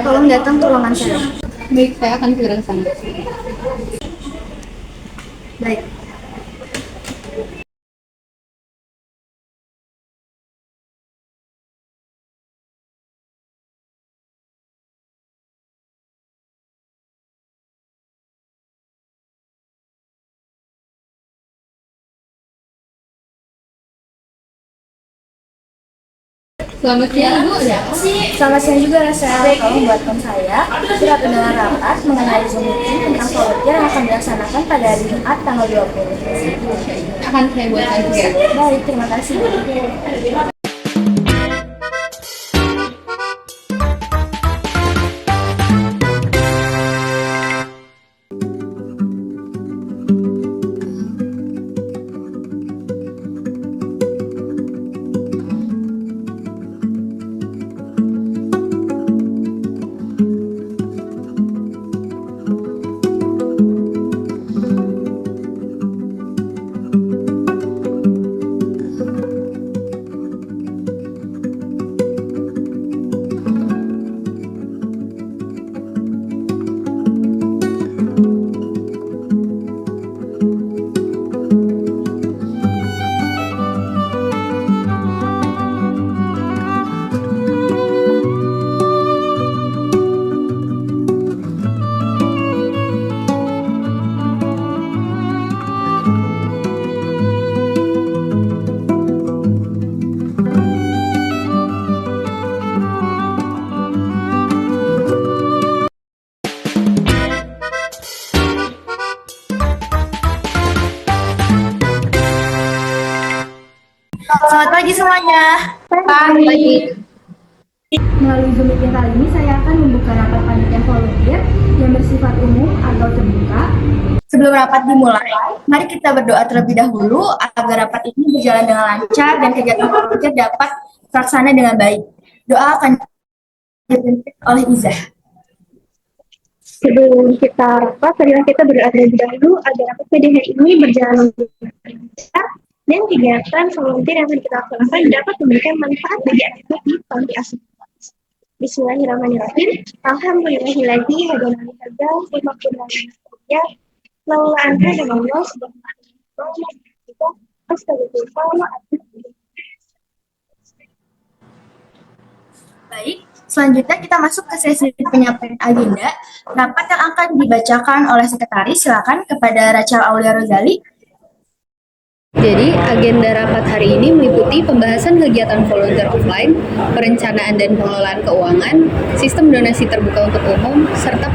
tolong datang ke ruangan saya. Baik, saya akan segera ke sana. Baik. Selamat siang, Bu. Ya. Selamat siang juga, saya tolong buatkan saya surat undangan rapat mengenai Zoom meeting tentang volunteer yang akan dilaksanakan pada hari Jumat tanggal 20. Akan saya buatkan segera. Baik, terima kasih. Selamat pagi semuanya. Pagi. Melalui Zoom meeting kali ini, saya akan membuka rapat panitia volunteer yang bersifat umum atau terbuka. Sebelum rapat dimulai, mari kita berdoa terlebih dahulu agar rapat ini berjalan dengan lancar dan kegiatan volunteer dapat terlaksana dengan baik. Doa akan dipimpin oleh Izah. Sebelum kita rapat, marilah kita berdoa terlebih dahulu agar rapat pada hari ini berjalan lancar dan kegiatan volunteer yang akan kita laksanakan dapat memberikan manfaat bagi anak-anak di panti asuhan. Bismillahirrahmanirrahim. Alhamdulillahilladzi hadana li hadzal wa ma kunna linahtadiya laula an hadana Allah subhanahu wa ta'ala. Astagfirullah wa atubu ilaih. Baik, selanjutnya kita masuk ke sesi penyampaian agenda. Rapat yang akan dibacakan oleh sekretaris, silakan kepada Rachel Aulia Rozali. Jadi, agenda rapat hari ini meliputi pembahasan kegiatan volunteer offline, perencanaan dan pengelolaan keuangan, sistem donasi terbuka untuk umum, serta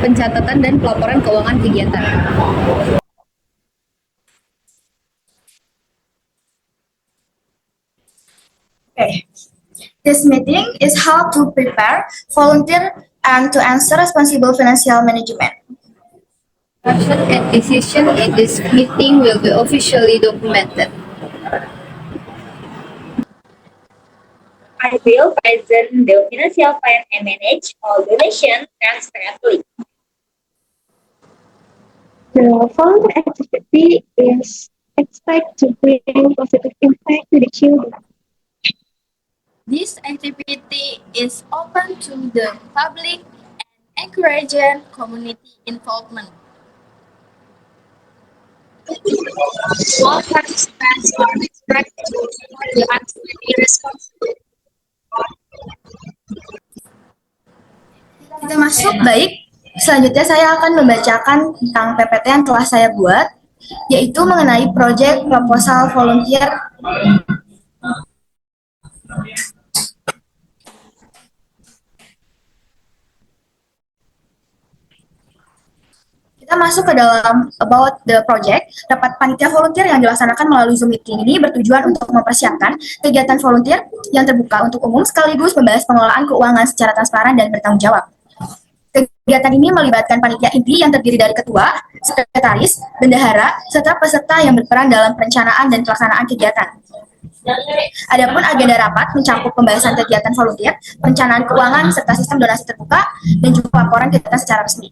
pencatatan dan pelaporan keuangan kegiatan. Okay. This meeting is how to prepare, volunteer, and to answer responsible financial management. Action and decision in this meeting will be officially documented. I will present the financial plan and manage all donation transparently. The volunteer activity is expected to bring positive impact to the children. This activity is open to the public and encouraging community involvement. All participants are expected to follow the activity responsibly. Kita masuk, baik. Selanjutnya saya akan membacakan tentang PPT yang telah saya buat, yaitu mengenai proyek proposal volunteer. Kita masuk ke dalam about the project. Rapat panitia volunteer yang dilaksanakan melalui Zoom meeting ini bertujuan untuk mempersiapkan kegiatan volunteer yang terbuka untuk umum sekaligus membahas pengelolaan keuangan secara transparan dan bertanggung jawab. Kegiatan ini melibatkan panitia inti yang terdiri dari ketua, sekretaris, bendahara, serta peserta yang berperan dalam perencanaan dan pelaksanaan kegiatan. Adapun agenda rapat mencakup pembahasan kegiatan volunteer, perencanaan keuangan, serta sistem donasi terbuka, dan juga laporan kegiatan secara resmi.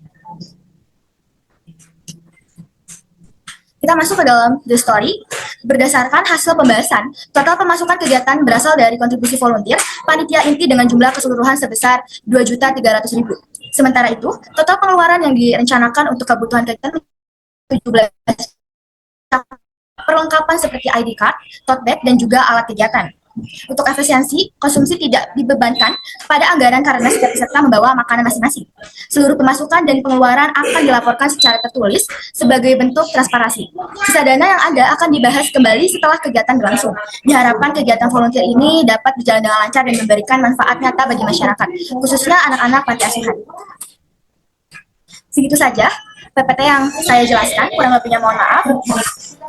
Kita masuk ke dalam the story. Berdasarkan hasil pembahasan, total pemasukan kegiatan berasal dari kontribusi volunteer panitia inti dengan jumlah keseluruhan sebesar 2.300.000. Sementara itu, total pengeluaran yang direncanakan untuk kebutuhan kegiatan 17 perlengkapan seperti ID card, tote bag, dan juga alat kegiatan. Untuk efisiensi, konsumsi tidak dibebankan pada anggaran karena setiap peserta membawa makanan masing-masing. Seluruh pemasukan dan pengeluaran akan dilaporkan secara tertulis sebagai bentuk transparansi. Sisa dana yang ada akan dibahas kembali setelah kegiatan berlangsung. Diharapkan kegiatan volunteer ini dapat berjalan dengan lancar dan memberikan manfaat nyata bagi masyarakat, khususnya anak-anak panti asuhan. Segitu saja PPT yang saya jelaskan, kurang lebihnya mohon maaf.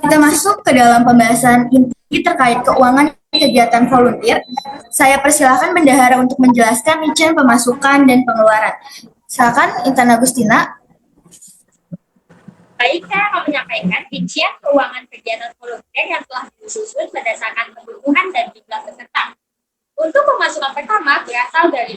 Kita masuk ke dalam pembahasan inti terkait keuangan kegiatan volunteer. Saya persilahkan bendahara untuk menjelaskan rincian pemasukan dan pengeluaran. Silakan Intan Agustina. Baik, saya akan menyampaikan rincian keuangan kegiatan volunteer yang telah disusun berdasarkan kebutuhan dan jumlah peserta. Untuk pemasukan pertama berasal dari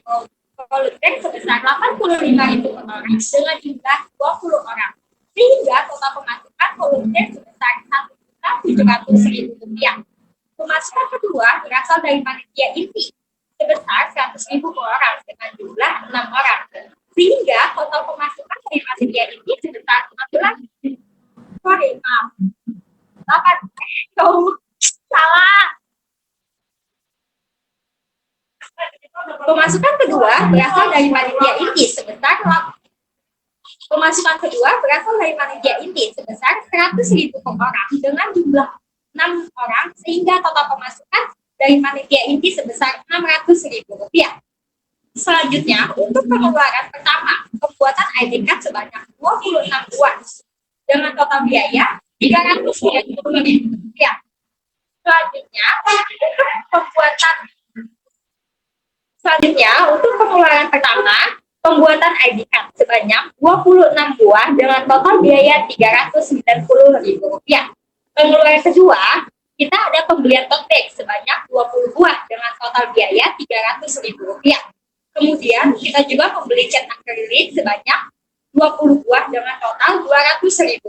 volunteer sebesar 85.000 orang dengan jumlah 20 orang, sehingga total pemasukan volunteer sebesar Rp1.700.000. Pemasukan kedua berasal dari panitia inti sebesar 100.000 orang dengan jumlah 6 orang, sehingga total pemasukan dari panitia inti sebesar 8 salah. Pemasukan kedua berasal dari panitia inti sebesar 100.000 orang dengan jumlah 6 orang, sehingga total pemasukan dari panitia inti sebesar Rp600.000. Selanjutnya, untuk pengeluaran pertama, pembuatan ID card sebanyak 26 buah dengan total biaya Rp390.000. Untuk pengeluaran pertama, pembuatan ID card sebanyak 26 buah dengan total biaya Rp390.000. Pengeluaran kedua, kita ada pembelian tote bag sebanyak 20 buah dengan total biaya Rp300.000. Kemudian, kita juga membeli cat akrilik sebanyak 20 buah dengan total Rp200.000.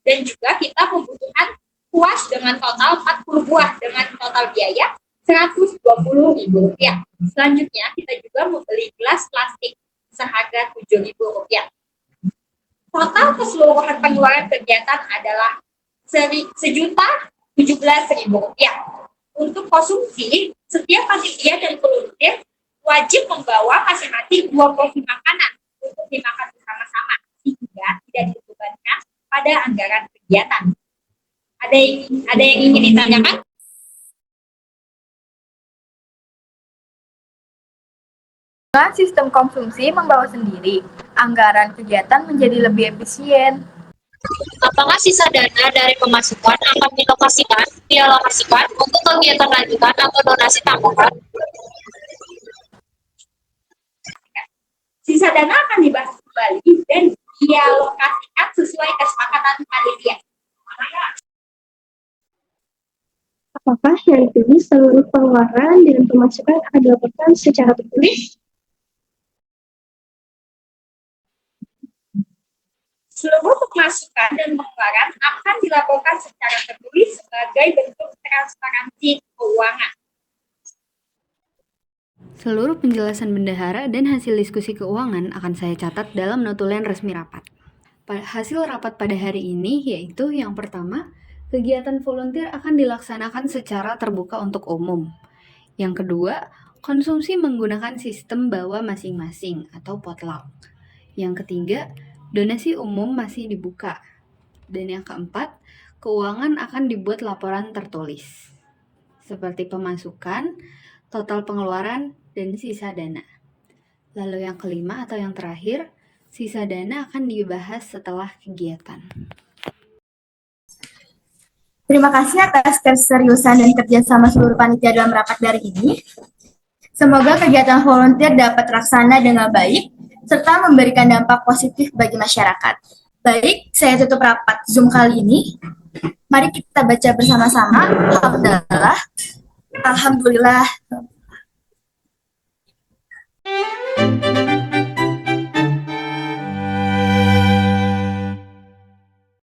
Dan juga kita membutuhkan kuas dengan total 40 buah dengan total biaya Rp120.000. Selanjutnya, kita juga membeli gelas plastik seharga Rp7.000. Total keseluruhan pengeluaran kegiatan adalah Rp1.017.000. Untuk konsumsi, setiap panitia dan volunteer wajib membawa masing-masing 2 porsi makanan untuk dimakan bersama-sama, sehingga tidak dibebankan pada anggaran kegiatan. Ada yang ingin ditanyakan? Dengan sistem konsumsi membawa sendiri, anggaran kegiatan menjadi lebih efisien. Apakah sisa dana dari pemasukan akan dialokasikan untuk kegiatan lanjutan atau donasi tambahan? Sisa dana akan dibahas kembali dan dialokasikan sesuai kesepakatan panitia. Apakah nanti seluruh pengeluaran dan pemasukan akan dilaporkan secara tertulis? Seluruh pemasukan dan pengeluaran akan dilaporkan secara tertulis sebagai bentuk transparansi keuangan. Seluruh penjelasan bendahara dan hasil diskusi keuangan akan saya catat dalam notulen resmi rapat. Hasil rapat pada hari ini yaitu yang pertama, kegiatan volunteer akan dilaksanakan secara terbuka untuk umum. Yang kedua, konsumsi menggunakan sistem bawa masing-masing atau potluck. Yang ketiga, donasi umum masih dibuka. Dan yang keempat, keuangan akan dibuat laporan tertulis, seperti pemasukan, total pengeluaran, dan sisa dana. Lalu yang kelima atau yang terakhir, sisa dana akan dibahas setelah kegiatan. Terima kasih atas keseriusan dan kerjasama seluruh panitia dalam rapat dari ini. Semoga kegiatan volunteer dapat terlaksana dengan baik, serta memberikan dampak positif bagi masyarakat. Baik, saya tutup rapat Zoom kali ini. Mari kita baca bersama-sama. Alhamdulillah.